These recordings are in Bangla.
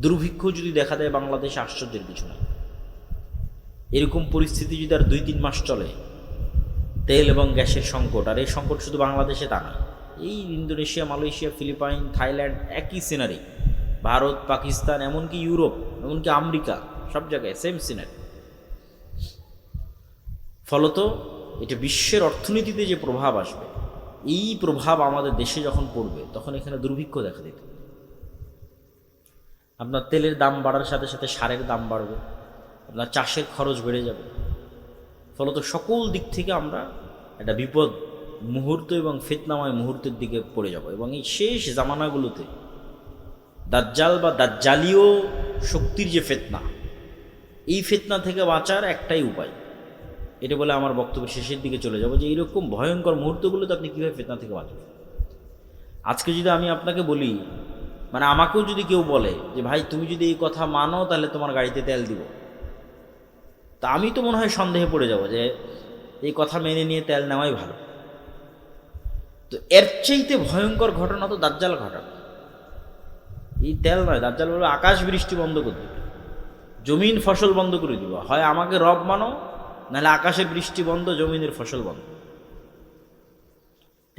দুর্ভিক্ষ যদি দেখা দেয় বাংলাদেশে, আশ্চর্যের কিছু নয়। এরকম পরিস্থিতি যদি আর 2-3 মাস চলে, তেল এবং গ্যাসের সংকট, আর এই সংকট শুধু বাংলাদেশে তা না, এই ইন্দোনেশিয়া, মালয়েশিয়া, ফিলিপাইন, থাইল্যান্ড, একই সিনারি। ভারত, পাকিস্তান, এমনকি ইউরোপ, এমনকি আমেরিকা, সব জায়গায় সেম সিনারি। ফলত এটা বিশ্বের অর্থনীতিতে যে প্রভাব আসবে, এই প্রভাব আমাদের দেশে যখন পড়বে, তখন এখানে দুর্ভিক্ষ দেখা দিত। আপনার তেলের দাম বাড়ার সাথে সাথে সারের দাম বাড়বে, আপনার চাষের খরচ বেড়ে যাবে। ফলত সকল দিক থেকে আমরা একটা বিপদ মুহূর্ত এবং ফিতনাময় মুহূর্তের দিকে পড়ে যাব। এবং এই শেষ জামানাগুলোতে দাজ্জাল বা দাজ্জালীয় শক্তির যে ফিতনা, এই ফিতনা থেকে বাঁচার একটাই উপায়। এটা বলে আমার বক্তব্য শেষের দিকে চলে যাব, যে এইরকম ভয়ঙ্কর মুহূর্তগুলোতে আপনি কীভাবে ফিতনা থেকে বাঁচবেন। আজকে যদি আমি আপনাকে বলি, মানে আমাকেও যদি কেউ বলে যে ভাই তুমি যদি এই কথা মানো তাহলে তোমার গাড়িতে তেল দিব, তা আমি তো মনে হয় সন্দেহে পড়ে যাব যে এই কথা মেনে নিয়ে তেল নেওয়াই ভালো। তো এর চাইতে ভয়ঙ্কর ঘটনা তো দাজ্জাল ঘটাবে। এই তেল নয়, দাজ্জাল বলবে আকাশ বৃষ্টি বন্ধ করে দেবে, জমিন ফসল বন্ধ করে দিব, হয় আমাকে রব মানো, নাহলে আকাশের বৃষ্টি বন্ধ, জমিনের ফসল বন্ধ।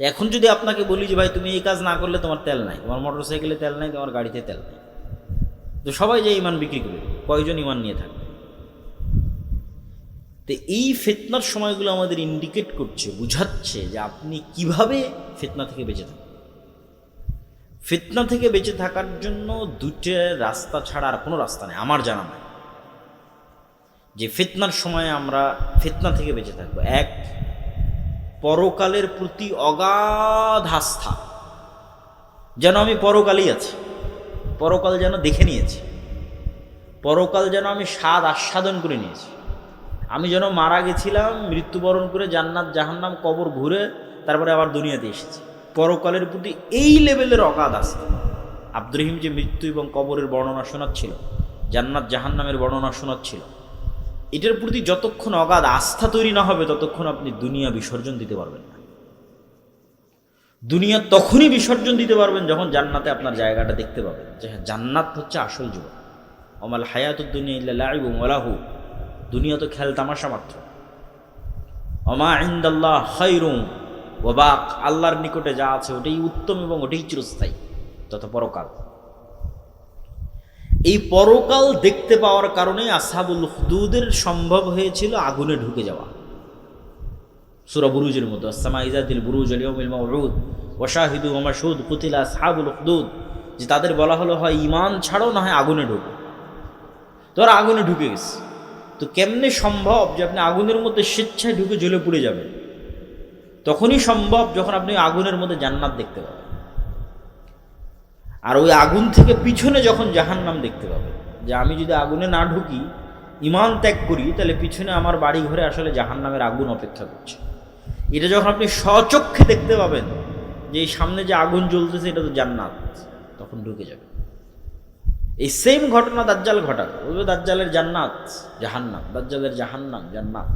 তো এখন যদি আপনাকে বলি যে ভাই তুমি এই কাজ না করলে তোমার তেল নাই, তোমার মোটর সাইকেলে তেল নাই, তোমার গাড়িতে তেল নাই, তো সবাই যে ইমান বিক্রি করবে, কয়জন ইমান নিয়ে থাকবে? তো এই ফিতনার সময়গুলো আমাদের ইন্ডিকেট করছে, বুঝাচ্ছে যে আপনি কিভাবে ফিতনা থেকে বেঁচে থাকবেন। ফিতনা থেকে বেঁচে থাকার জন্য দুটো রাস্তা ছাড়া আর কোনো রাস্তা নেই আমার জানা নাই, যে ফিতনার সময় আমরা ফিতনা থেকে বেঁচে থাকবো। এক, পরকালের প্রতি অগাধ আস্থা, যেন আমি পরকালই আছি, পরকাল যেন দেখে নিয়েছি, পরকাল যেন আমি স্বাদ আস্বাদন করে নিয়েছি, আমি যেন মারা গেছিলাম, মৃত্যুবরণ করে জান্নাত জাহান্নাম কবর ঘুরে তারপরে আবার দুনিয়াতে এসেছি। পরকালের প্রতি এই লেভেলের অগাধ আস্থা। আব্দুর রহিম যে মৃত্যু এবং কবরের বর্ণনা শোনাচ্ছিল, জান্নাত জাহান্নামের বর্ণনা শোনাচ্ছিল, এটার প্রতি যতক্ষণ অগাধ আস্থা তৈরি না হবে, ততক্ষণ আপনি দুনিয়া বিসর্জন দিতে পারবেন না। দুনিয়া তখনই বিসর্জন দিতে পারবেন যখন জান্নাতে আপনার জায়গাটা দেখতে পাবেন, যে হ্যাঁ জান্নাত হচ্ছে আসল জীবন। ওমাল হায়াতুদ দুনিয়া ইল্লা লাইবুন ওয়া লাহু, দুনিয়া তো খেল তামাশা মাত্র। ওমা ইনদাল্লাহ খায়রুন ওয়া বাক, আল্লাহর নিকটে যা আছে ওটাই উত্তম এবং ওটাই চিরস্থায়ী, তথা পরকাল। এই পরকাল দেখতে পাওয়ার কারণে আসহাবুল উখদুদের সম্ভব হয়েছিল আগুনে ঢুকে যাওয়া। সূরা বুরুজের মধ্যে আসসামা ইযাতিল বুরুজ ওয়াল ইয়াউমিল মাউউদ ওয়া শাহিদু ওয়া মাশহুদ কুতিলা আসহাবুল উখদুদ, যে তাদের বলা হলো হয় ঈমান ছাড়ো না হয় আগুনে ঢুকো। তোরা আগুনে ঢুকে গেছে, তো কেমনে সম্ভব যে আপনি আগুনের মধ্যে স্বেচ্ছায় ঢুকে জ্বলে পুড়ে যাবেন? তখনই সম্ভব যখন আপনি আগুনের মধ্যে জান্নাত দেখতে পাবেন, আর ওই আগুন থেকে পিছনে যখন জাহান্নাম দেখতে পাবেন। যে আমি যদি আগুনে না ঢুকি, ঈমান ত্যাগ করি, তাহলে পিছনে আমার বাড়ি ঘরে আসলে জাহান্নামের আগুন অপেক্ষা করছে। এটা যখন আপনি স্বচক্ষে দেখতে পাবেন যে এই সামনে যে আগুন জ্বলতেছে এটা তো জান্নাত, তখন ঢুকে যাবে। এই সেম ঘটনা দাজ্জাল ঘটাবে, বলবে দাজ্জালের জান্নাত জাহান্নাম, দাজ্জালের জাহান্নাম জান্নাত।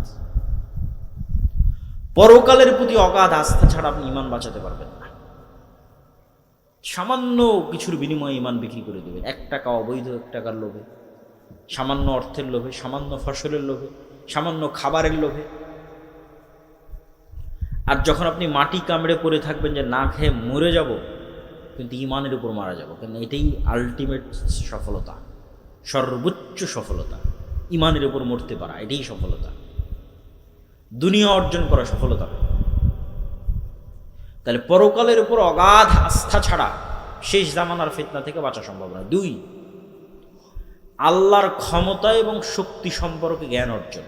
পরকালের প্রতি অগাধ আস্থা ছাড়া আপনি ঈমান বাঁচাতে পারবেন না। সামান্য কিছুর বিনিময়ে ঈমান বিক্রি করে দেবেন, 1 টাকা অবৈধ 1 টাকার লোভে, সামান্য অর্থের লোভে, সামান্য ফসলের লোভে, সামান্য খাবারের লোভে। আর যখন আপনি মাটি কামড়ে পড়ে থাকবেন যে না খেয়ে মরে যাব, কিন্তু ঈমানের উপর মারা যাব, কারণ এটাই আলটিমেট সফলতা, সর্বোচ্চ সফলতা। ঈমানের উপর মরতে পারা, এটাই সফলতা, দুনিয়া অর্জন করা সফলতা। তাহলে পরকালের উপর অগাধ আস্থা ছাড়া শেষ জামানার ফিতনা থেকে বাঁচা সম্ভব নয়। 2, আল্লাহর ক্ষমতা এবং শক্তি সম্পর্কে জ্ঞান অর্জন।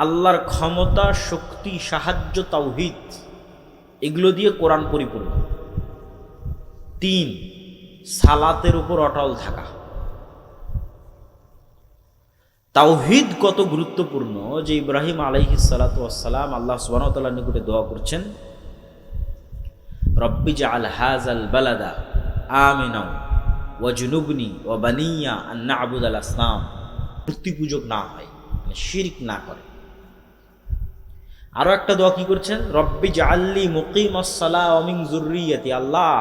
আল্লাহর ক্ষমতা, শক্তি, সাহায্য, তাওহীদ, এগুলো দিয়ে কোরআন পরিপূর্ণ। 3, সালাতের উপর অটল থাকা। তাওহীদ কত গুরুত্বপূর্ণ যে ইব্রাহিম আলাইহিস সালাতু ওয়াস সালাম আল্লাহ সুবহানাহু ওয়া তাআলার নিকটে দোয়া করছেন, রব্বি জাআল হাযাল বালাদা আমিনা ওয়াজনুবনি ওয়া বানিয়া আন না'বুদাল আসনাম, মূর্তি পূজক না হয়, মানে শিরক না করে। আরো একটা দোয়া কি করছেন, রব্বি জাআলনি মুকিমাস সালাহ ওয়া মিন যুররিয়াতি, আল্লাহ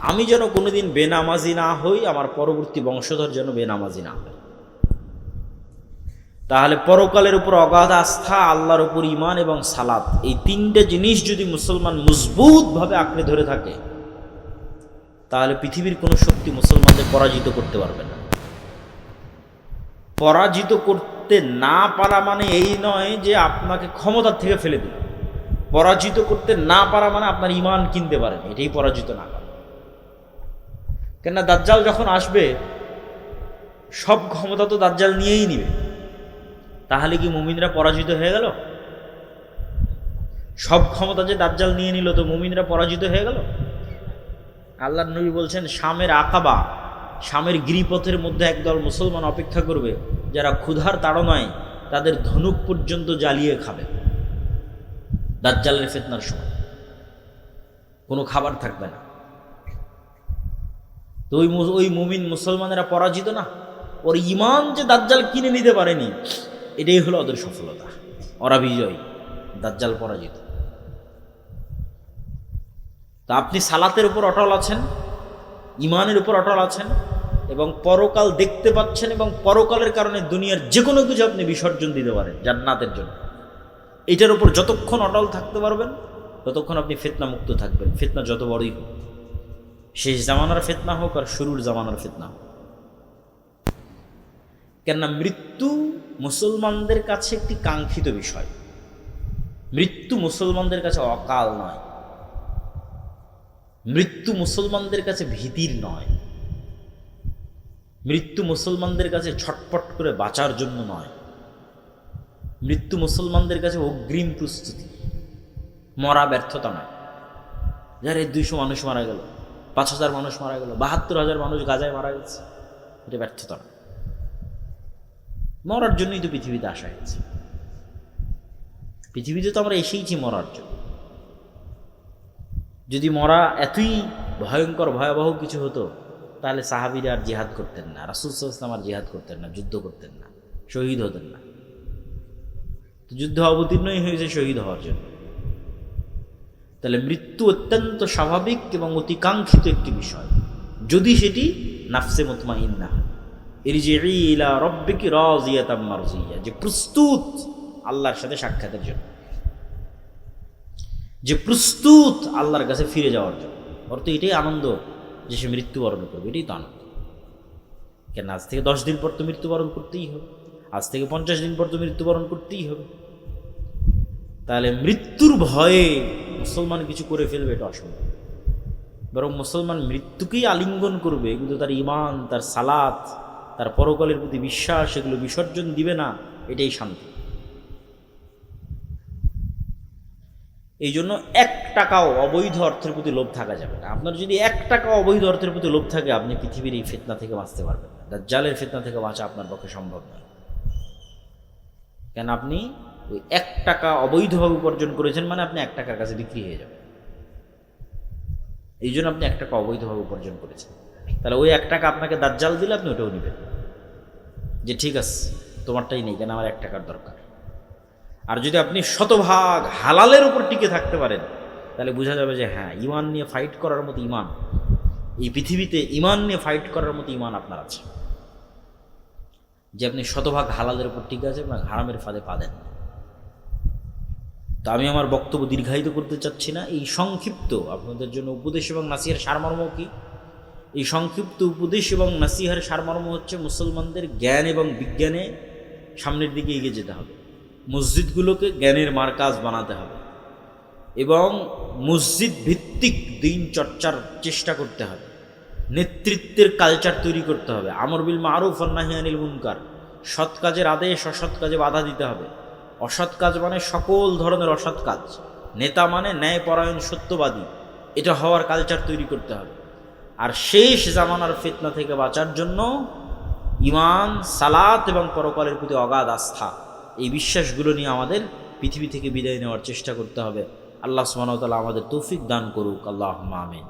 আমি যেন কোনোদিন বেনামাজি না হই, আমার পরবর্তী বংশধর যেন বেনামাজি না হয়। তাহলে পরকালের উপর অগাধ আস্থা, আল্লাহর উপর ঈমান এবং সালাত, এই তিনটে জিনিস যদি মুসলমান মজবুতভাবে আঁকড়ে ধরে থাকে, তাহলে পৃথিবীর কোনো শক্তি মুসলমানদের পরাজিত করতে পারবে না। পরাজিত করতে না পারা মানে এই নয় যে আপনাকে ক্ষমতার থেকে ফেলে দিল। পরাজিত করতে না পারা মানে আপনার ঈমান কিনতে পারেন, এটাই পরাজিত না করা। কেননা দাজ্জাল যখন আসবে, সব ক্ষমতা তো দাজ্জাল নিয়েই নিবে। তাহলে কি মুমিনরা পরাজিত হয়ে গেল? সব ক্ষমতা যে দাজ্জাল নিয়ে নিল, তো মুমিনরা পরাজিত হয়ে গেল? আল্লাহর নবী বলছেন, শামের আকাবা, শামের গিরিপথের মধ্যে একদল মুসলমান অপেক্ষা করবে, যারা ক্ষুধার তাড়নায় তাদের ধনুক পর্যন্ত জ্বালিয়ে খাবে। দাজ্জালের ফিতনার সময় কোনো খাবার থাকবে না। তো ওই মুমিন মুসলমানেরা পরাজিত না? ওর ঈমান যে দাজ্জাল কিনে নিতে পারেনি, এটাই হলো ওদের সফলতা। ওরা বিজয়ী, দাজ্জাল পরাজিত। তা আপনি সালাতের উপর অটল আছেন, ঈমানের উপর অটল আছেন, এবং পরকাল দেখতে পাচ্ছেন, এবং পরকালের কারণে দুনিয়ার যে কোনো কিছু আপনি বিসর্জন দিতে পারেন জান্নাতের জন্য। এটার উপর যতক্ষণ অটল থাকতে পারবেন, ততক্ষণ আপনি ফিতনা মুক্ত থাকবেন। ফিতনা যত বড়ই হোক, শেষ জামানার ফিতনা হোক আর শুরুর জামানার ফিতনা হোক। কেননা মৃত্যু মুসলমানদের কাছে একটি কাঙ্ক্ষিত বিষয়। মৃত্যু মুসলমানদের কাছে অকাল নয়, মৃত্যু মুসলমানদের কাছে ভীতির নয়, মৃত্যু মুসলমানদের কাছে ছটপট করে বাঁচার জন্য নয়। মৃত্যু মুসলমানদের কাছে অগ্রিম প্রস্তুতি, মরা ব্যর্থতা নয়। যারা 200 মানুষ মারা গেল, 5000 মানুষ মারা গেল, 72,000 মানুষ গাজায় মারা গেছে, এটা ব্যর্থতা নয়। মরার জন্যই তো পৃথিবীতে আসা হয়েছে। পৃথিবীতে তো আমরা এসেইছি মরার জন্য। যদি মরা এতই ভয়ঙ্কর ভয়াবহ কিছু হতো, তাহলে সাহাবীরা আর জিহাদ করতেন না, রাসূল সাল্লাল্লাহু আলাইহি ওয়াসাল্লাম আর জিহাদ করতেন না, যুদ্ধ করতেন না, শহীদ হতেন না। তো যুদ্ধ অবতীর্ণই হয়েছে শহীদ হওয়ার জন্য। তাহলে মৃত্যু অত্যন্ত স্বাভাবিক এবং অতিকাঙ্ক্ষিত একটি বিষয়, যদি সেটি নাফসে মুতমাইন্না হয়। ইরজিই ইলা রাব্বিকি রাযিয়াতাম মারজিয়া, যে প্রস্তুত আল্লাহর সাথে সাক্ষাতের জন্য, যে প্রস্তুত আল্লাহর কাছে ফিরে যাওয়ার জন্য। অর্থ এটাই আনন্দ যে সে মৃত্যুবরণ করবে, এটাই তো আনন্দ। কেন আজ থেকে 10 দিন পর তো মৃত্যুবরণ করতেই হবে, আজ থেকে 50 দিন পর তো মৃত্যুবরণ করতেই হবে। তাহলে মৃত্যুর ভয়ে মুসলমান কিছু করে ফেলবে, এটা অসম্ভব। বরং মুসলমান মৃত্যুকেই আলিঙ্গন করবে, কিন্তু তার ঈমান, তার সালাত, তার পরকালের প্রতি বিশ্বাস, এগুলো বিসর্জন দিবে না, এটাই শান্তি। এই জন্য 1 টাকাও অবৈধ অর্থের প্রতি লোভ থাকা যাবে না। আপনার যদি 1 টাকা অবৈধ অর্থের প্রতি লোভ থাকে, আপনি পৃথিবীর এই ফিতনা থেকে বাঁচতে পারবেন না। দাজ্জালের ফিতনা থেকে বাঁচা আপনার পক্ষে সম্ভব নয়। কেন আপনি ওই 1 টাকা অবৈধভাবে উপার্জন করেছেন, মানে আপনি 1 টাকার কাছে বিক্রি হয়ে যাবেন। এই জন্য আপনি 1 টাকা অবৈধভাবে উপার্জন করেছেন। তাহলে ওই 1 টাকা আপনাকে দাজ্জাল দিলে আপনি ওটাও নেবেন, যে ঠিক আছে তোমারটাই নেই, কেন আমার 1 টাকার দরকার। আর যদি আপনি শতভাগ হালালের উপর টিকে থাকতে পারেন, তাহলে বোঝা যাবে যে হ্যাঁ, ঈমান নিয়ে ফাইট করার মতো ঈমান, এই পৃথিবীতে ঈমান নিয়ে ফাইট করার মতো ঈমান আপনার আছে, যে আপনি শতভাগ হালালের উপর টিকে আছেন এবং হারামের ফাঁদে পা দেন। তো আমি আমার বক্তব্য দীর্ঘায়িত করতে চাচ্ছি না। এই সংক্ষিপ্ত আপনাদের জন্য উপদেশ এবং নাসিহার সারমর্ম কি? এই সংক্ষিপ্ত উপদেশ এবং নাসিহার সারমর্ম হচ্ছে, মুসলমানদের জ্ঞান এবং বিজ্ঞানে সামনের দিকে এগিয়ে যেতে হবে, মসজিদগুলোকে জ্ঞানের মারকাজ বানাতে হবে, এবং মসজিদ ভিত্তিক দিন চর্চার চেষ্টা করতে হবে, নেতৃত্বের কালচার তৈরি করতে হবে, আমর বিল মারুফ ওয়ান নাহি আনিল মুনকার, সৎ কাজের আদেশ, অসৎ কাজে বাধা দিতে হবে। অসৎ কাজ মানে সকল ধরনের অসৎ কাজ, নেতা মানে ন্যায়পরায়ণ সত্যবাদী, এটা হওয়ার কালচার তৈরি করতে হবে। আর শেষ জামানার ফিতনা থেকে বাঁচার জন্য ঈমান, সালাত এবং পরকালের প্রতি অগাধ আস্থা, এই বিশ্বাসগুলো নিয়ে আমাদের পৃথিবী থেকে বিদায় নেওয়ার চেষ্টা করতে হবে। আল্লাহ সুবহানাহু ওয়া তাআলা আমাদের তৌফিক দান করুক, আল্লাহুম্মা আমিন।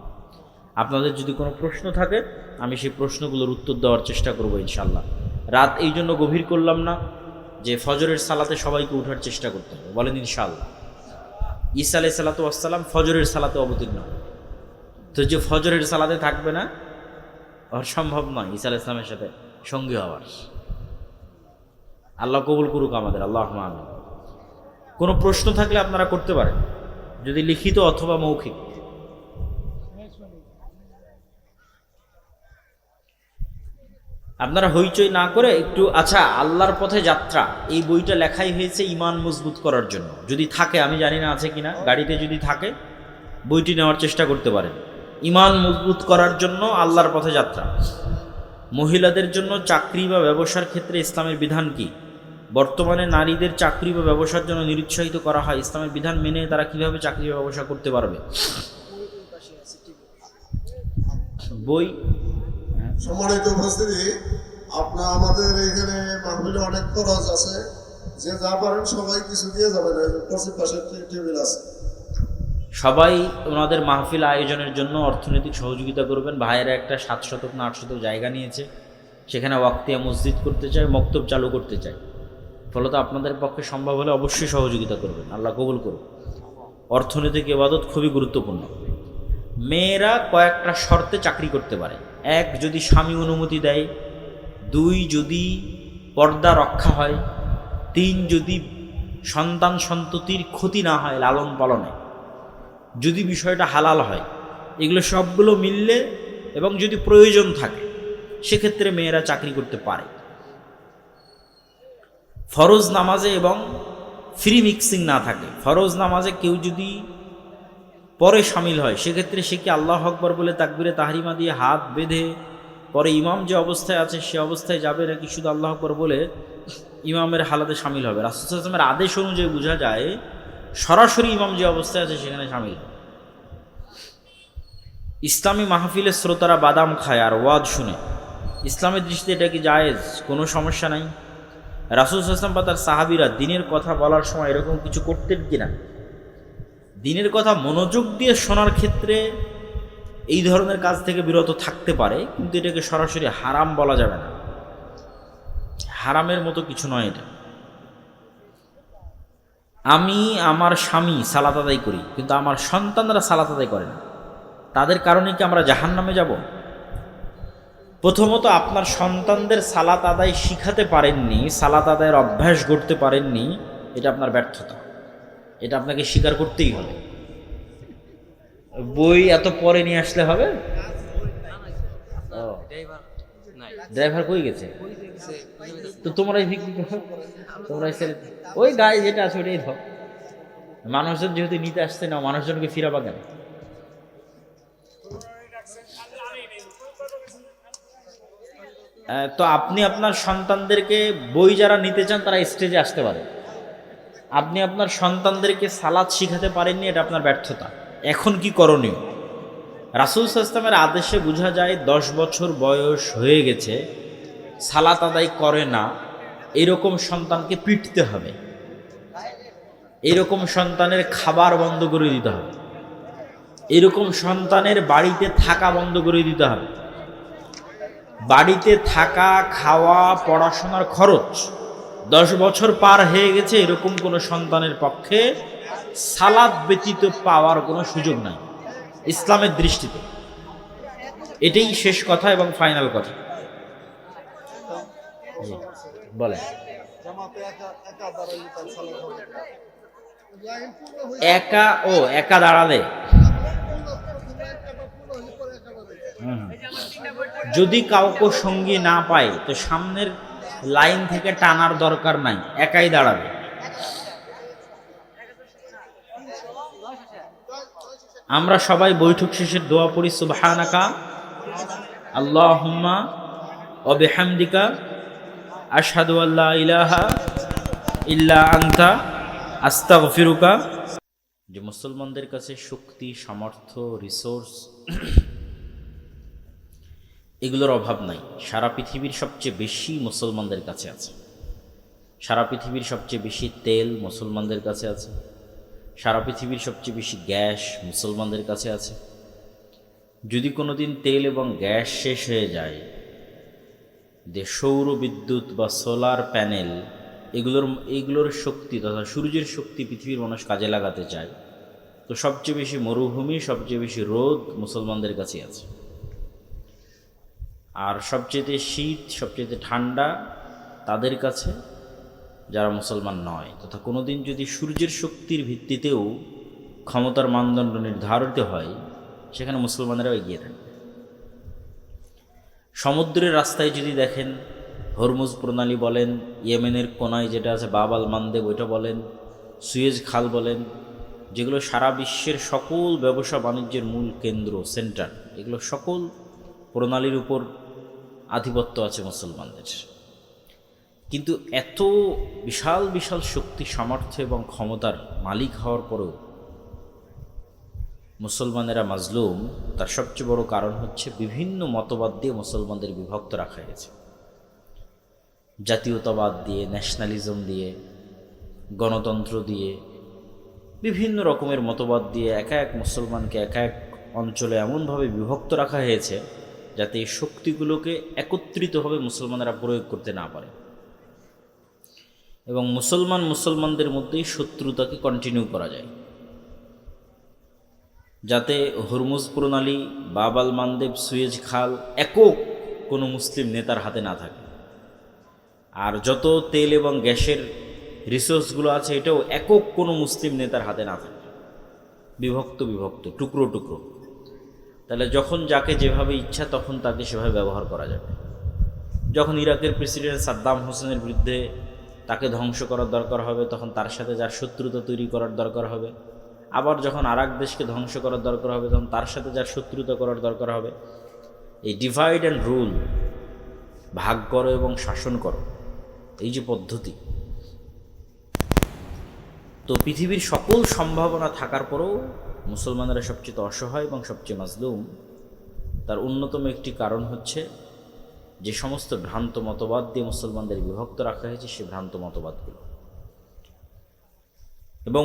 আপনাদের যদি কোনো প্রশ্ন থাকে, আমি সেই প্রশ্নগুলোর উত্তর দেওয়ার চেষ্টা করব ইনশাআল্লাহ। রাত এই জন্য গভীর করলাম না যে ফজরের সালাতে সবাইকে উঠার চেষ্টা করতে হবে, বলেন ইনশাআল্লাহ। ঈসা আলাইহিস সালাতু ওয়াস সালাম ফজরের সালাতে অবতীর্ণ, তো যে ফজরের সালাতে থাকবে না, ওর সম্ভব নয় ঈসা আলাইহিস সালামের সাথে সঙ্গী হওয়ার। আল্লাহ কবুল করুক আমাদের, আল্লাহ আমিন। কোনো প্রশ্ন থাকলে আপনারা করতে পারেন, যদি লিখিত অথবা মৌখিক। আপনারা হইচই না করে একটু, আচ্ছা, আল্লাহর পথে যাত্রা এই বইটা লেখাই হয়েছে ইমান মজবুত করার জন্য। যদি থাকে, আমি জানি না আছে কিনা, গাড়িতে যদি থাকে বইটি নেওয়ার চেষ্টা করতে পারেন। ইমান মজবুত করার জন্য আল্লাহর পথে যাত্রা। মহিলাদের জন্য চাকরি বা ব্যবসার ক্ষেত্রে ইসলামের বিধান কি? বর্তমানে নারীদের চাকরি বা ব্যবসার জন্য নিরুৎসাহিত করা হয়, ইসলামের বিধান মেনে তারা কিভাবে চাকরি বা ব্যবসা করতে পারবে? বই। সম্মানিত উপস্থিতি, আপনার আমাদের এখানে মাহফিলে অনেক খরচ আছে, যে যা পারেন সবাই কিছু দিয়ে যাবেন। পশ্চিম পাশে টেবিল আছে, সবাই ওনাদের মাহফিল আয়োজনের জন্য অর্থনৈতিক সহযোগিতা করবেন। ভাইয়েরা একটা 7 শতক না 8 শতক জায়গা নিয়েছে, সেখানে ওয়াক্তিয়া মসজিদ করতে চায়, মক্তব চালু করতে চায়। ফলত আপনাদের পক্ষে সম্ভব হলে অবশ্যই সহযোগিতা করবেন, আল্লাহ কবুল করুন। অর্থনৈতিক ইবাদত খুবই গুরুত্বপূর্ণ। মেয়েরা কয়েকটা শর্তে চাকরি করতে পারে। 1, যদি স্বামী অনুমতি দেয়। 2, যদি পর্দা রক্ষা হয়। 3, যদি সন্তান সন্ততির ক্ষতি না হয় লালন পালনে, যদি বিষয়টা হালাল হয়। এগুলো সবগুলো মিললে এবং যদি প্রয়োজন থাকে, সেক্ষেত্রে মেয়েরা চাকরি করতে পারে। ফরজ নামাজে এবং ফ্রি মিক্সিং না থাকে। ফরজ নামাজে কেউ যদি পরে সামিল হয়, সেক্ষেত্রে সে কি আল্লাহু আকবার বলে তাকবীরে তাহরিমা দিয়ে হাত বেঁধে পরে ইমাম যে অবস্থায় আছে সে অবস্থায় যাবে, নাকি শুধু আল্লাহু আকবার বলে ইমামের হালাতে সামিল হবে? রাসূল সাল্লাল্লাহু আলাইহি ওয়াসাল্লামের আদেশ অনুযায়ী বোঝা যায় সরাসরি ইমাম যে অবস্থায় আছে সেখানে সামিল হবে। ইসলামী মাহফিলের শ্রোতারা বাদাম খায় আর ওয়াজ শুনে, ইসলামের দৃষ্টিতে এটা কি জায়েজ? কোনো সমস্যা নাই। রাসূল সাল্লাল্লাহু আলাইহি ওয়াসাল্লাম বা তার সাহাবীরা দিনের কথা বলার সময় এরকম কিছু করতেন কিনা? দিনের কথা মনোযোগ দিয়ে শোনার ক্ষেত্রে এই ধরনের কাজ থেকে বিরত থাকতে পারে, কিন্তু এটাকে সরাসরি হারাম বলা যাবে না। হারামের মতো কিছু নয় এটা। আমি আমার স্বামী সালাত আদায় করি, কিন্তু আমার সন্তানরা সালাত আদায় করে না, তাদের কারণে কি আমরা জাহান্নামে যাব? প্রথমত, আপনার সন্তানদের সালাত আদায় শিখাতে পারেননি, সালাত আদায়ের অভ্যাস গড়তে পারেননি, এটা আপনার ব্যর্থতা। এটা আপনাকে স্বীকার করতেই হবে। বই এত পরে নিয়ে আসলে হবে? ড্রাইভার কই গেছে? তো তোমরাই বিক্রি করো, তোমরাই সেল। ওই গাড়ি যেটা আছে ওটাই ধর। মানুষজন যেহেতু নিতে আসছে না, মানুষজনকে ফিরাবা কেন? তো আপনি আপনার সন্তানদেরকে, বই যারা নিতে চান তারা স্টেজে আসতে পারে। আপনি আপনার সন্তানদেরকে সালাত শিখাতে পারেননি, এটা আপনার ব্যর্থতা। এখন কি করণীয়? রাসূল সাল্লাল্লাহু আলাইহি ওয়াসাল্লামের আদেশে বোঝা যায় 10 বছর বয়স হয়ে গেছে, সালাত আদায় করে না, এরকম সন্তানকে পিটতে হবে। এরকম সন্তানের খাবার বন্ধ করে দিতে হবে। এরকম সন্তানের বাড়িতে থাকা বন্ধ করে দিতে হবে। বাড়িতে থাকা, খাওয়া, পড়াশোনার খরচ 10 বছর পার হয়ে গেছে, এরকম কোনো সন্তানের পক্ষে সালাত ব্যতীত পাওয়ার কোনো সুযোগ নাই ইসলামের দৃষ্টিতে। এটাই শেষ কথা এবং ফাইনাল কথা। বলে একা দাঁড়ালে যদি কাউকে সঙ্গী না পায় তো সামনের লাইন থেকে টানার দরকার নাই, একাই দাঁড়াবে। আমরা সবাই বৈঠক শেষে দোয়া পড়ি, সুবহানাকা আল্লাহুম্মা ওয়া বিহামদিকা আশহাদু আল্লা ইলাহা ইল্লা আনতা আস্তাগফিরুকা। যে মুসলমানদের কাছে শক্তি, সামর্থ্য, রিসোর্স এগুলোর অভাব নাই। সারা পৃথিবীর সবচেয়ে বেশি মুসলমানদের কাছে আছে। সারা পৃথিবীর সবচেয়ে বেশি তেল মুসলমানদের কাছে আছে। সারা পৃথিবীর সবচেয়ে বেশি গ্যাস মুসলমানদের কাছে আছে। যদি কোনো দিন তেল এবং গ্যাস শেষ হয়ে যায়, যে সৌর বিদ্যুৎ বা সোলার প্যানেল এগুলোর শক্তি তথা সূর্যের শক্তি পৃথিবীর মানুষ কাজে লাগাতে চায়, তো সবচেয়ে বেশি মরুভূমি, সবচেয়ে বেশি রোদ মুসলমানদের কাছে আছে, আর সবচেয়ে শীত, সবচেয়ে ঠান্ডা তাদের কাছে যারা মুসলমান নয়। তথা কোনো দিন যদি সূর্যের শক্তির ভিত্তিতেও ক্ষমতার মানদণ্ড নির্ধারিত হয়, সেখানে মুসলমানেরাও এগিয়ে থাকে। সমুদ্রের রাস্তায় যদি দেখেন, হরমুজ প্রণালী বলেন, ইয়েমেনের কোনায় যেটা আছে বাব আল মানদেব ওইটা বলেন, সুয়েজ খাল বলেন, যেগুলো সারা বিশ্বের সকল ব্যবসা বাণিজ্যের মূল কেন্দ্র, সেন্টার, এগুলো সকল প্রণালীর উপর আধিপত্য আছে মুসলমানদের। কিন্তু এত বিশাল বিশাল শক্তি, সামর্থ্য এবং ক্ষমতার মালিক হওয়ার পরেও মুসলমানেরা মাজলুম। তার সবচেয়ে বড় কারণ হচ্ছে বিভিন্ন মতবাদ দিয়ে মুসলমানদের বিভক্ত রাখা হয়েছে। জাতীয়তাবাদ দিয়ে, ন্যাশনালিজম দিয়ে, গণতন্ত্র দিয়ে, বিভিন্ন রকমের মতবাদ দিয়ে এক এক মুসলমানকে এক এক অঞ্চলে এমনভাবে বিভক্ত রাখা হয়েছে যাতে এই শক্তিগুলোকে একত্রিতভাবে মুসলমানেরা প্রয়োগ করতে না পারে, এবং মুসলমানদের মধ্যেই শত্রুতাকে কন্টিনিউ করা যায়, যাতে হরমুজ প্রণালী, বাব আল মানদেব, সুয়েজ খাল একক কোনো মুসলিম নেতার হাতে না থাকে, আর যত তেল এবং গ্যাসের রিসোর্সগুলো আছে এটাও একক কোনো মুসলিম নেতার হাতে না থাকে, বিভক্ত বিভক্ত, টুকরো টুকরো। তাহলে যখন যাকে যেভাবে ইচ্ছা তখন তাকে সেভাবে ব্যবহার করা যাবে। যখন ইরাকের প্রেসিডেন্ট সাদ্দাম হোসেনের বিরুদ্ধে তাকে ধ্বংস করার দরকার হবে, তখন তার সাথে যার শত্রুতা তৈরি করার দরকার হবে। আবার যখন আরেক দেশকে ধ্বংস করার দরকার হবে, তখন তার সাথে যার শত্রুতা করার দরকার হবে। এই ডিভাইড অ্যান্ড রুল, ভাগ করো এবং শাসন করো, এই যে পদ্ধতি, তো পৃথিবীর সকল সম্ভাবনা থাকার পরেও মুসলমানেরা সবচেয়ে অসহায় এবং সবচেয়ে মাজলুম। তার অন্যতম একটি কারণ হচ্ছে যে সমস্ত ভ্রান্ত মতবাদ দিয়ে মুসলমানদের বিভক্ত রাখা হয়েছে, সে ভ্রান্ত মতবাদগুলো। এবং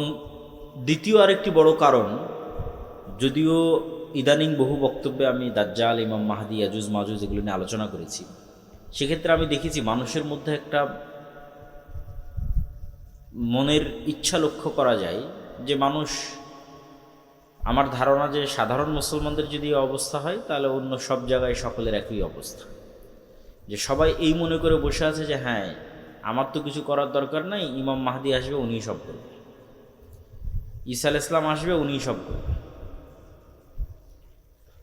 দ্বিতীয় আরেকটি বড় কারণ, যদিও ইদানিং বহু বক্তব্যে আমি দাজ্জাল, ইমাম মাহদি, ইয়াজুজ মাজুজ এগুলো নিয়ে আলোচনা করেছি, সেক্ষেত্রে আমি দেখেছি মানুষের মধ্যে একটা মনের ইচ্ছা লক্ষ্য করা যায় যে মানুষ, আমার ধারণা যে সাধারণ মুসলমানদের যদি অবস্থা হয় তাহলে অন্য সব জায়গায় সকলের একই অবস্থা, যে সবাই এই মনে করে বসে আছে যে হ্যাঁ আমার তো কিছু করার দরকার নাই, ইমাম মাহদি আসবে উনিই সব করবে, ঈসা আলাইহিস সালাম আসবে উনিই সব করবে,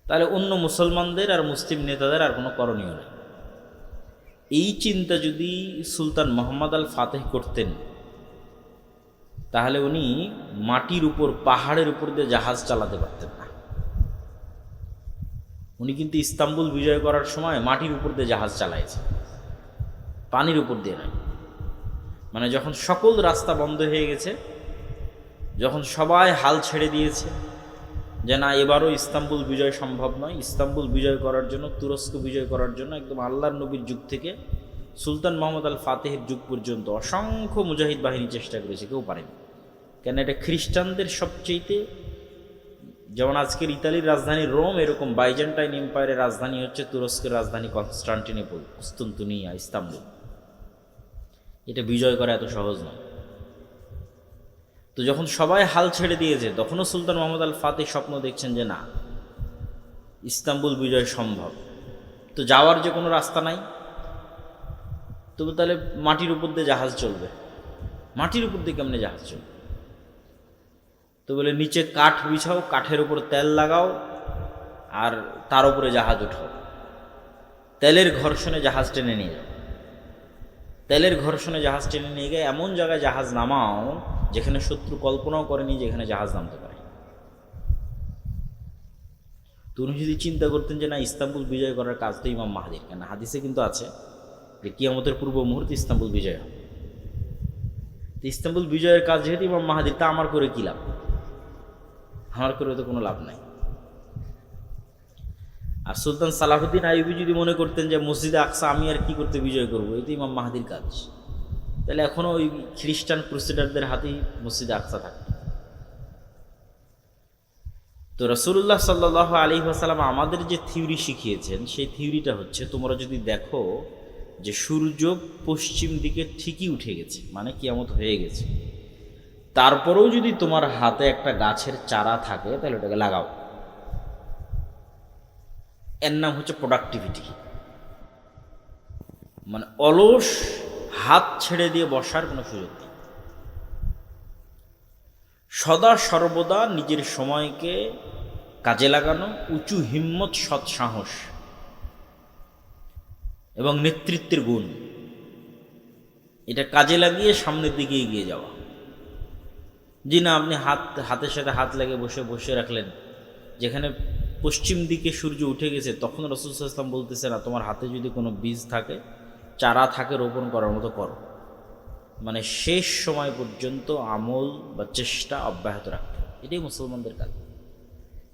তাহলে অন্য মুসলমানদের আর মুসলিম নেতাদের আর কোনো করণীয় নেই। এই চিন্তা যদি সুলতান মোহাম্মদ আল ফাতেহ করতেন তাহলে উনি মাটির উপর, পাহাড়ের উপর দিয়ে জাহাজ চালাতে পারতেন না। উনি কিন্তু ইস্তাম্বুল বিজয় করার সময় মাটির উপর দিয়ে জাহাজ চালাইছে, পানির উপর দিয়ে নয়। মানে যখন সকল রাস্তা বন্ধ হয়ে গেছে, যখন সবাই হাল ছেড়ে দিয়েছে যে না এবারও ইস্তাম্বুল বিজয় সম্ভব নয়, ইস্তাম্বুল বিজয় করার জন্য, তুরস্ক বিজয় করার জন্য একদম আল্লাহর নবীর যুগ থেকে সুলতান মোহাম্মদ আল ফাতেহের যুগ পর্যন্ত অসংখ্য মুজাহিদ বাহিনী চেষ্টা করেছে, কেউ পারেনি। কেন? এটা খ্রিস্টানদের সবচেয়েতে, যেমন আজকের ইতালির রাজধানী রোম, এরকম বাইজেন্টাইন এম্পায়ারের রাজধানী হচ্ছে তুরস্কের রাজধানী কনস্টান্টিনোপল, কুস্তুনতুনিয়া, ইস্তাম্বুল। এটা বিজয় করা এত সহজ নয়। তো যখন সবাই হাল ছেড়ে দিয়েছে, তখনও সুলতান মোহাম্মদ আল ফাতেহ স্বপ্ন দেখছেন যে না ইস্তাম্বুল বিজয় সম্ভব। তো যাওয়ার যে কোনো রাস্তা নাই, তবু তাহলে মাটির উপর দিয়ে জাহাজ চলবে। মাটির উপর দিয়ে কেমনে জাহাজ চলবে? তো বলে নিচে কাঠ বিছাও, কাঠের উপর তেল লাগাও, আর তার উপরে জাহাজ উঠাও, তেলের ঘর্ষণে জাহাজ টেনে নিয়ে যাও। তেলের ঘর্ষণে জাহাজ টেনে নিয়ে গিয়ে এমন জায়গায় জাহাজ নামাও যেখানে শত্রু কল্পনাও করেনি যে এখানে জাহাজ নামতে পারে। তো উনি যদি চিন্তা করতেন যে না ইস্তাম্বুল বিজয় করার কাজ তো ইমাম মাহদির, কেন হাদিসে কিন্তু আছে যে কিয়ামতের পূর্ব মুহূর্তে ইস্তাম্বুল বিজয় হবে। তো ইস্তাম্বুল বিজয়ের কাজ যেহেতু ইমাম মাহদির, তা আমার করে কী লাভ? আমার করে তো কোনো লাভ নাই। আর সুলতান সালাহুদ্দিন আইয়ুবী যদি মনে করতেন যে মসজিদে আকসা আমি আর কি করতে বিজয় করবো, এই তো ইমাম মাহদির কাজ, তাহলে এখনও ওই খ্রিস্টান ক্রুসেডারদের হাতেই মসজিদে আকসা থাকত। তো রাসূলুল্লাহ সাল্লাল্লাহু আলাইহি ওয়াসাল্লাম আমাদের যে থিওরি শিখিয়েছেন, সেই থিওরিটা হচ্ছে, তোমরা যদি দেখো যে সূর্য পশ্চিম দিকে ঠিকই উঠে গেছে, মানে কিয়ামত হয়ে গেছে, তারপরেও যদি তোমার হাতে একটা গাছের চারা থাকে তাহলে ওটাকে লাগাও। এর নাম হচ্ছে প্রোডাক্টিভিটি। মানে অলস হাত ছেড়ে দিয়ে বসার কোনো সুযোগ নেই। সদা সর্বদা নিজের সময়কে কাজে লাগানো, উঁচু হিম্মত, সৎ সাহস এবং নেতৃত্বের গুণ, এটা কাজে লাগিয়ে সামনের দিকে এগিয়ে যাওয়া। জি না, আপনি হাতের সাথে হাত লাগিয়ে বসে রাখলেন, যেখানে পশ্চিম দিকে সূর্য উঠে গেছে তখন রাসূল সাল্লাল্লাহু আলাইহি ওয়াসাল্লাম বলতেছে না, তোমার হাতে যদি কোনো বীজ থাকে, চারা থাকে, রোপণ করার মতো করো। মানে শেষ সময় পর্যন্ত আমল বা চেষ্টা অব্যাহত রাখতে হবে। এটাই মুসলমানদের কাজ।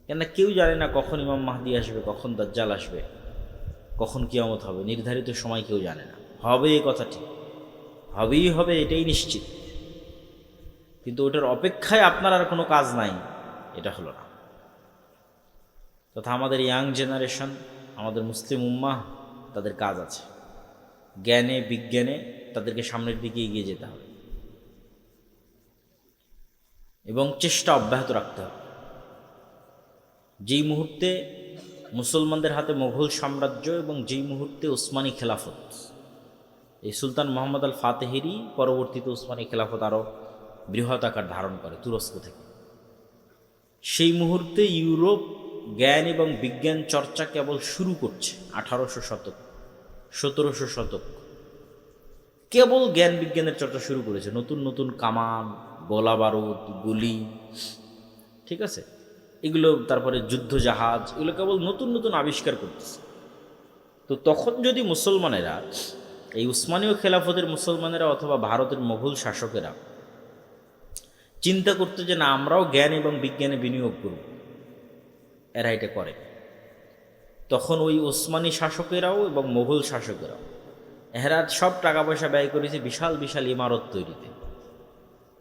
কেননা কেউ জানে না কখন ইমাম মাহদি আসবে, কখন দাজ্জাল আসবে, কখন কিয়ামত হবে, নির্ধারিত সময় কেউ জানে না। হবে এই কথা ঠিক, হবেই হবে, এটাই নিশ্চিত, কিন্তু ওটার অপেক্ষায় আপনার আর কোনো কাজ নাই, এটা হলো না। তথা আমাদের ইয়াং জেনারেশন, আমাদের মুসলিম উম্মাহ, তাদের কাজ আছে। জ্ঞানে বিজ্ঞানে তাদেরকে সামনের দিকে এগিয়ে যেতে হবে এবং চেষ্টা অব্যাহত রাখতে হবে। যেই মুহূর্তে মুসলমানদের হাতে মোগল সাম্রাজ্য এবং যেই মুহূর্তে উসমানী খেলাফত, এই সুলতান মোহাম্মদ আল ফাতেহেরই পরবর্তীতে উসমানী খেলাফত আরও বৃহৎ আকার ধারণ করে তুরস্ক থেকে, সেই মুহূর্তে ইউরোপ জ্ঞান এবং বিজ্ঞান চর্চা কেবল শুরু করছে। 1800 শতক, 1700 শতক কেবল জ্ঞান বিজ্ঞানের চর্চা শুরু করেছে। নতুন নতুন কামান, গোলা বারুদ, গুলি, ঠিক আছে, এগুলো, তারপরে যুদ্ধ জাহাজ, এগুলো কেবল নতুন নতুন আবিষ্কার করতেছে। তো তখন যদি মুসলমানেরা, এই উসমানীয় খেলাফতের মুসলমানেরা অথবা ভারতের মোগল শাসকেরা চিন্তা করতে যে না, আমরাও জ্ঞান এবং বিজ্ঞানে বিনিয়োগ করব, এরা এটা করে, তখন ওই ওসমানী শাসকেরাও এবং মোগল শাসকেরাও এরা সব টাকা পয়সা ব্যয় করেছে বিশাল বিশাল ইমারত তৈরিতে,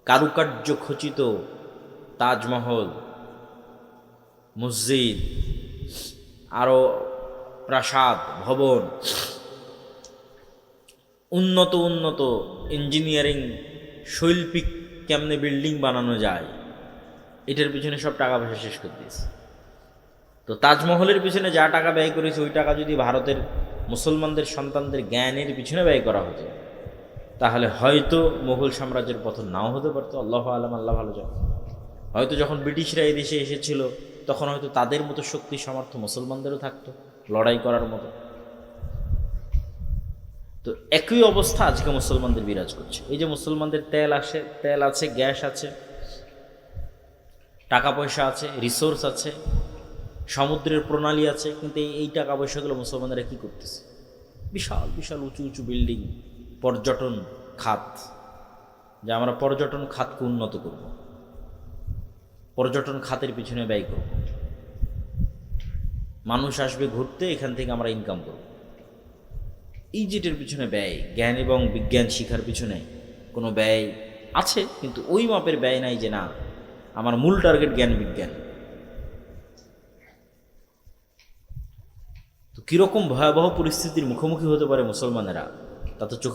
কারুকার্য খচিত তাজমহল, মসজিদ, আরও প্রাসাদ, ভবন, উন্নত উন্নত ইঞ্জিনিয়ারিং, শৈল্পিক কেমনে বিল্ডিং বানানো যায়, এটার পিছনে সব টাকা পয়সা শেষ করে দিয়েছে। তো তাজমহলের পিছনে যা টাকা ব্যয় করেছে, ওই টাকা যদি ভারতের মুসলমানদের সন্তানদের জ্ঞানের পিছনে ব্যয় করা হতো, তাহলে হয়তো মোগল সাম্রাজ্যের পতন নাও হতে পারতো। আল্লাহ আলম, আল্লাহ ভালো জানে। হয়তো যখন ব্রিটিশরা এই দেশে এসেছিল তখন হয়তো তাদের মতো শক্তি সামর্থ্য মুসলমানদেরও থাকতো লড়াই করার মতো। তো একই অবস্থা আজকে মুসলমানদের বিরাজ করছে। এই যে মুসলমানদের তেল আছে, গ্যাস আছে, টাকা পয়সা আছে, রিসোর্স আছে, সমুদ্রের প্রণালী আছে, কিন্তু এই টাকা পয়সাগুলো মুসলমানরা কী করতেছে? বিশাল বিশাল উঁচু উঁচু বিল্ডিং, পর্যটন খাত, যে আমরা পর্যটন খাতকে উন্নত করব, পর্যটন খাতের পিছনে ব্যয় করব, মানুষ আসবে ঘুরতে, এখান থেকে আমরা ইনকাম করব। এই যেটার পিছনে ব্যয়, জ্ঞান এবং বিজ্ঞান শিখার পিছনে কোনো ব্যয় আছে, কিন্তু ওই মাপের ব্যয় নাই যে না, আমার মূল টার্গেট জ্ঞান বিজ্ঞান। তো কীরকম ভয়াবহ পরিস্থিতির মুখোমুখি হতে পারে মুসলমানেরা, তা তো চোখে